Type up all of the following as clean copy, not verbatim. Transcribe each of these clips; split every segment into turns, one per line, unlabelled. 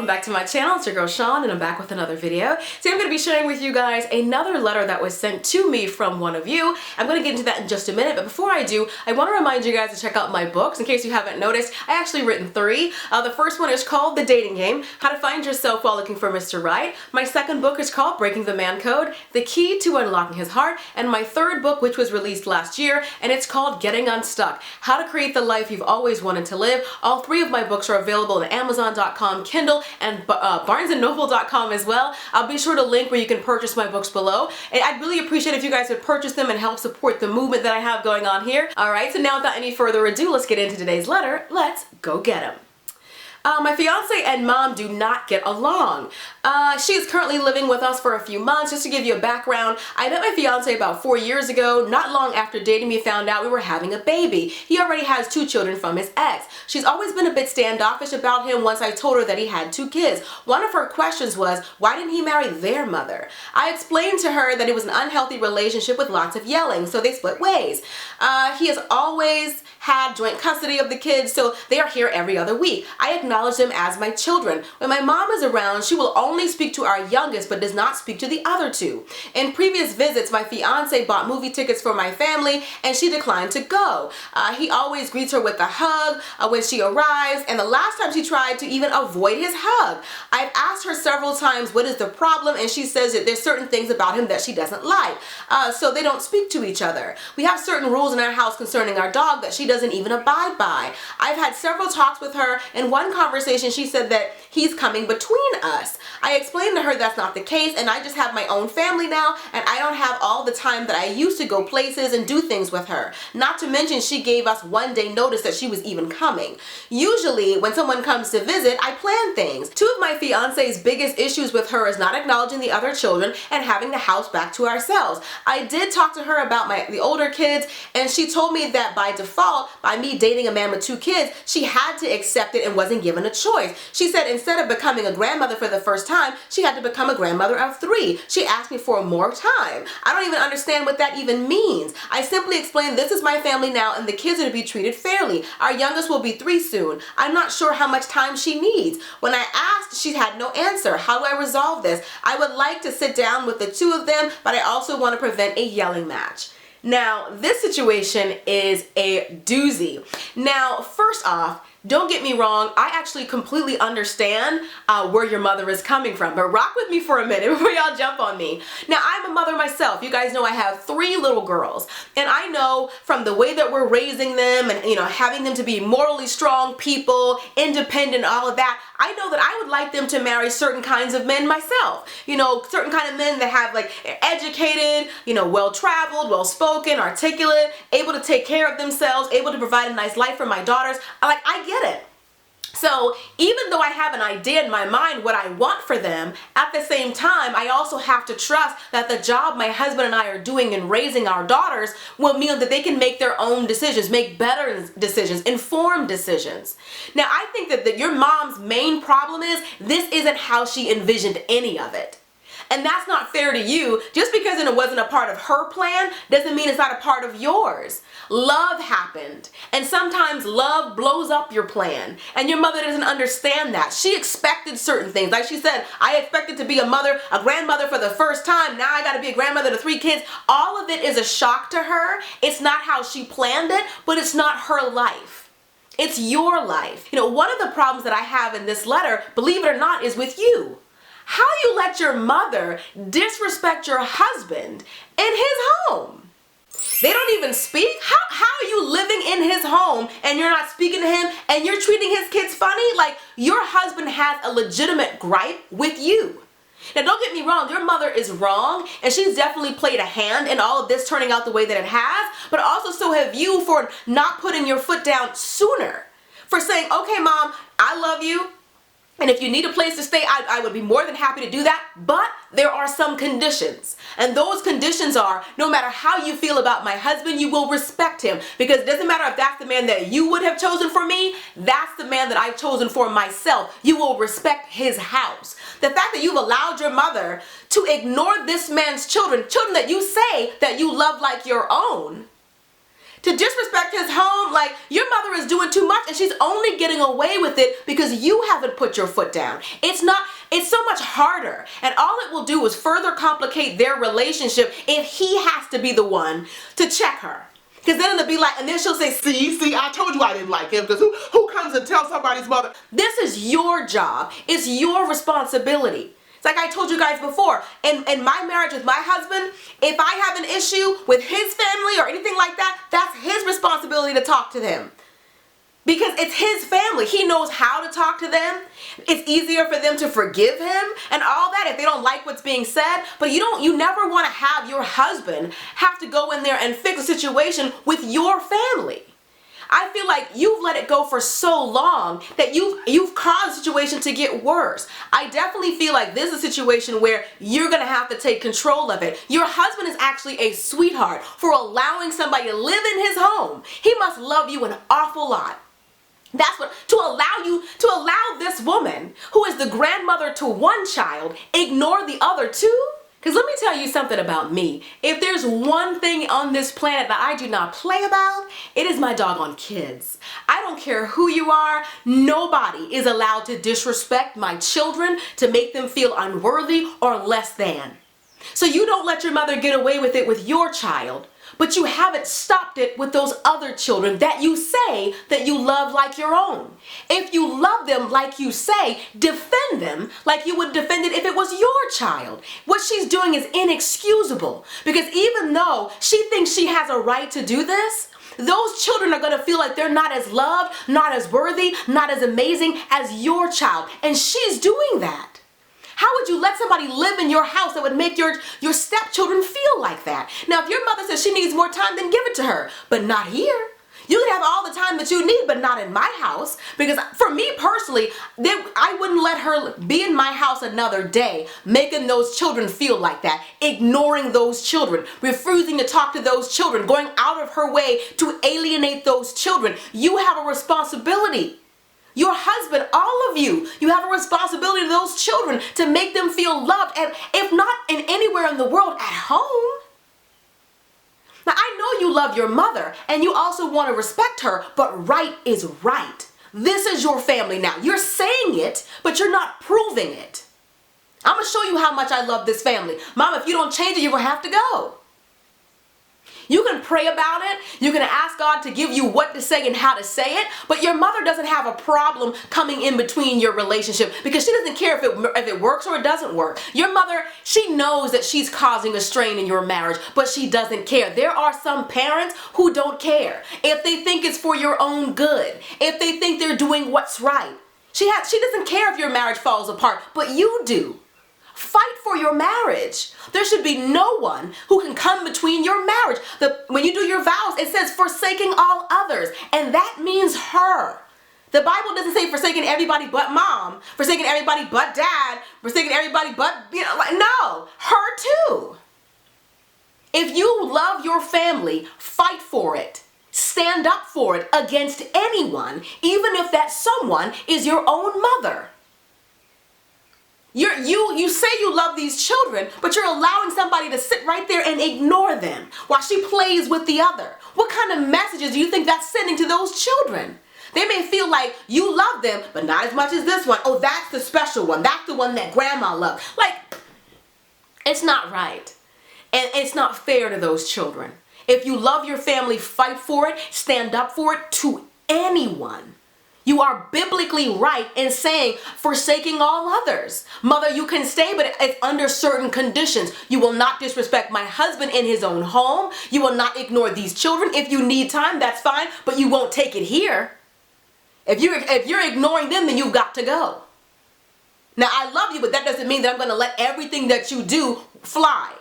welcome back to my channel. It's your girl Sean and I'm back with another video. Today I'm going to be sharing with you guys another letter that was sent to me from one of you. I'm going to get into that in just a minute, but before I do, I want to remind you guys to check out my books. In case you haven't noticed, I actually written 3. The first one is called The Dating Game, How to Find Yourself While Looking for Mr. Right. My second book is called Breaking the Man Code, The Key to Unlocking His Heart, and my third book, which was released last year, and it's called Getting Unstuck, How to Create the Life You've Always Wanted to Live. All 3 of my books are available on Amazon.com, Kindle, and BarnesandNoble.com as well. I'll be sure to link where you can purchase my books below. And I'd really appreciate if you guys would purchase them and help support the movement that I have going on here. Alright, so now without any further ado, let's get into today's letter. Let's go get 'em. My fiance and mom do not get along. She is currently living with us for a few months. Just to give you a background, I met my fiance about 4 years ago. Not long after dating me, found out we were having a baby. He already has 2 children from his ex. She's always been a bit standoffish about him once I told her that he had 2 kids. One of her questions was, why didn't he marry their mother? I explained to her that it was an unhealthy relationship with lots of yelling, so they split ways. He has always had joint custody of the kids, so they are here every other week. I acknowledge them as my children. When my mom is around, she will only speak to our youngest but does not speak to the other 2. In previous visits, my fiance bought movie tickets for my family and she declined to go. He always greets her with a hug when she arrives, and the last time she tried to even avoid his hug. I've asked her several times what is the problem, and she says that there's certain things about him that she doesn't like, so they don't speak to each other. We have certain rules in our house concerning our dog that she doesn't even abide by. I've had several talks with her. In one conversation, she said that he's coming between us. I explained to her that's not the case, and I just have my own family now, and I don't have all the time that I used to go places and do things with her. Not to mention, she gave us 1 day notice that she was even coming. Usually, when someone comes to visit, I plan things. 2 of my fiance's biggest issues with her is not acknowledging the other children and having the house back to ourselves. I did talk to her about the older kids, and she told me that by default, by me dating a man with 2 kids, she had to accept it and wasn't given a choice. She said instead of becoming a grandmother for the first time, she had to become a grandmother of 3. She asked me for more time. I don't even understand what that even means. I simply explained this is my family now and the kids are to be treated fairly. Our youngest will be 3 soon. I'm not sure how much time she needs. When I asked, she had no answer. How do I resolve this? I would like to sit down with the 2 of them, but I also want to prevent a yelling match. Now, this situation is a doozy. Now, first off, don't get me wrong, I actually completely understand where your mother is coming from, but rock with me for a minute before y'all jump on me. Now, I'm a mother myself. You guys know I have 3 little girls, and I know from the way that we're raising them and, having them to be morally strong people, independent, all of that, I know that I would like them to marry certain kinds of men myself. Certain kind of men that have educated, well-traveled, well-spoken, articulate, able to take care of themselves, able to provide a nice life for my daughters. I get it. So even though I have an idea in my mind what I want for them, at the same time, I also have to trust that the job my husband and I are doing in raising our daughters will mean that they can make their own decisions, make better decisions, informed decisions. Now, I think that your mom's main problem is this isn't how she envisioned any of it. And that's not fair to you. Just because it wasn't a part of her plan doesn't mean it's not a part of yours. Love happened, and sometimes love blows up your plan, and your mother doesn't understand that. She expected certain things. Like she said, I expected to be a grandmother for the first time. Now I got to be a grandmother to 3 kids. All of it is a shock to her. It's not how she planned it, but it's not her life. It's your life. One of the problems that I have in this letter, believe it or not, is with you. How you let your mother disrespect your husband in his home? They don't even speak? How are you living in his home and you're not speaking to him and you're treating his kids funny? Your husband has a legitimate gripe with you. Now, don't get me wrong, your mother is wrong, and she's definitely played a hand in all of this turning out the way that it has, but also so have you for not putting your foot down sooner. For saying, okay, Mom, I love you, and if you need a place to stay, I would be more than happy to do that, but there are some conditions. And those conditions are, no matter how you feel about my husband, you will respect him. Because it doesn't matter if that's the man that you would have chosen for me, that's the man that I've chosen for myself. You will respect his house. The fact that you've allowed your mother to ignore this man's children that you say that you love like your own, To disrespect his home, like your mother is doing too much and she's only getting away with it because you haven't put your foot down. It's so much harder, and all it will do is further complicate their relationship if he has to be the one to check her. Because then it'll be like, and then she'll say,
see, I told you I didn't like him, because who comes and tells somebody's mother?
This is your job. It's your responsibility. It's like I told you guys before, in my marriage with my husband, if I have an issue with his family or anything like that, that's his responsibility to talk to them. Because it's his family. He knows how to talk to them. It's easier for them to forgive him and all that if they don't like what's being said. But you never want to have your husband have to go in there and fix a situation with your family. I feel like you've let it go for so long that you've caused the situation to get worse. I definitely feel like this is a situation where you're going to have to take control of it. Your husband is actually a sweetheart for allowing somebody to live in his home. He must love you an awful lot. That's what, to allow this woman, who is the grandmother to one child, ignore the other two? Because let me tell you something about me. If there's one thing on this planet that I do not play about, it is my doggone kids. I don't care who you are, nobody is allowed to disrespect my children, to make them feel unworthy or less than. So you don't let your mother get away with it with your child, but you haven't stopped it with those other children that you say that you love like your own. If you love them like you say, defend them like you would defend it if it was your child. What she's doing is inexcusable, because even though she thinks she has a right to do this, those children are going to feel like they're not as loved, not as worthy, not as amazing as your child, and she's doing that. How would you let somebody live in your house that would make your stepchildren feel like that? Now, if your mother says she needs more time, then give it to her, but not here. You can have all the time that you need, but not in my house. Because for me personally, I wouldn't let her be in my house another day, making those children feel like that, ignoring those children, refusing to talk to those children, going out of her way to alienate those children. You have a responsibility. Your husband, all of you have a responsibility to those children to make them feel loved, and if not in anywhere in the world, at home. Now, I know you love your mother and you also want to respect her, but right is right. This is your family now. You're saying it, but you're not proving it. I'm going to show you how much I love this family. Mom, if you don't change it, you're going to have to go. You can pray about it. You can ask God to give you what to say and how to say it, but your mother doesn't have a problem coming in between your relationship, because she doesn't care if it works or it doesn't work. Your mother, she knows that she's causing a strain in your marriage, but she doesn't care. There are some parents who don't care. If they think it's for your own good, if they think they're doing what's right. She doesn't care if your marriage falls apart, but you do. Fight for your marriage. There should be no one who can come between your marriage. When you do your vows, it says forsaking all others, and that means her. The Bible doesn't say forsaking everybody but mom, forsaking everybody but dad, forsaking everybody but, no, her too. If you love your family, fight for it. Stand up for it against anyone, even if that someone is your own mother. You say you love these children, but you're allowing somebody to sit right there and ignore them while she plays with the other. What kind of messages do you think that's sending to those children? They may feel like you love them, but not as much as this one. Oh, that's the special one. That's the one that grandma loved. Like, it's not right. And it's not fair to those children. If you love your family, fight for it, stand up for it to anyone. You are biblically right in saying forsaking all others. Mother, you can stay, but it's under certain conditions. You will not disrespect my husband in his own home. You will not ignore these children. If you need time, that's fine, but you won't take it here. If you're ignoring them, then you've got to go. Now, I love you, but that doesn't mean that I'm going to let everything that you do fly.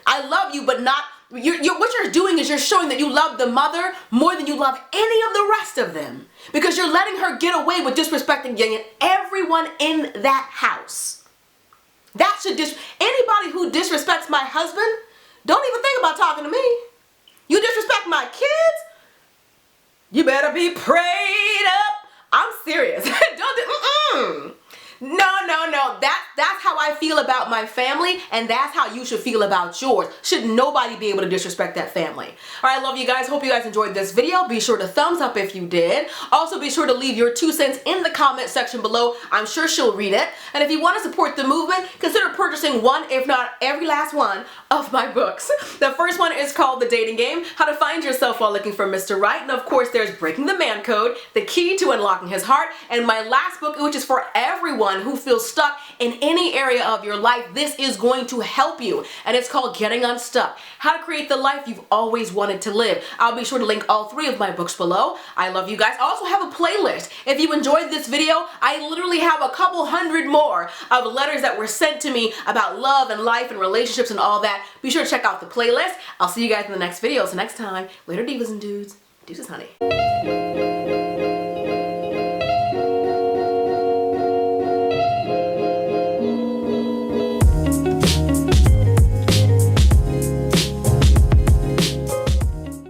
I love you, but not... what you're doing is you're showing that you love the mother more than you love any of the rest of them, because you're letting her get away with disrespecting everyone in that house. That should anybody who disrespects my husband, don't even think about talking to me. You disrespect my kids, you better be prayed up. I'm serious. No. That's how I feel about my family, and that's how you should feel about yours. Should nobody be able to disrespect that family. All right, I love you guys. Hope you guys enjoyed this video. Be sure to thumbs up if you did. Also, be sure to leave your 2 cents in the comment section below. I'm sure she'll read it. And if you want to support the movement, consider purchasing one, if not every last one, of my books. The first one is called The Dating Game, How to Find Yourself While Looking for Mr. Right. And of course, there's Breaking the Man Code, The Key to Unlocking His Heart. And my last book, which is for everyone who feels stuck in any area of your life. This is going to help you. And it's called Getting Unstuck, How to Create the Life You've Always Wanted to Live. I'll be sure to link all 3 of my books below. I love you guys. I also have a playlist. If you enjoyed this video, I literally have a couple hundred more of letters that were sent to me about love and life and relationships and all that. Be sure to check out the playlist. I'll see you guys in the next video. So next time, later divas and dudes. Deuces, honey.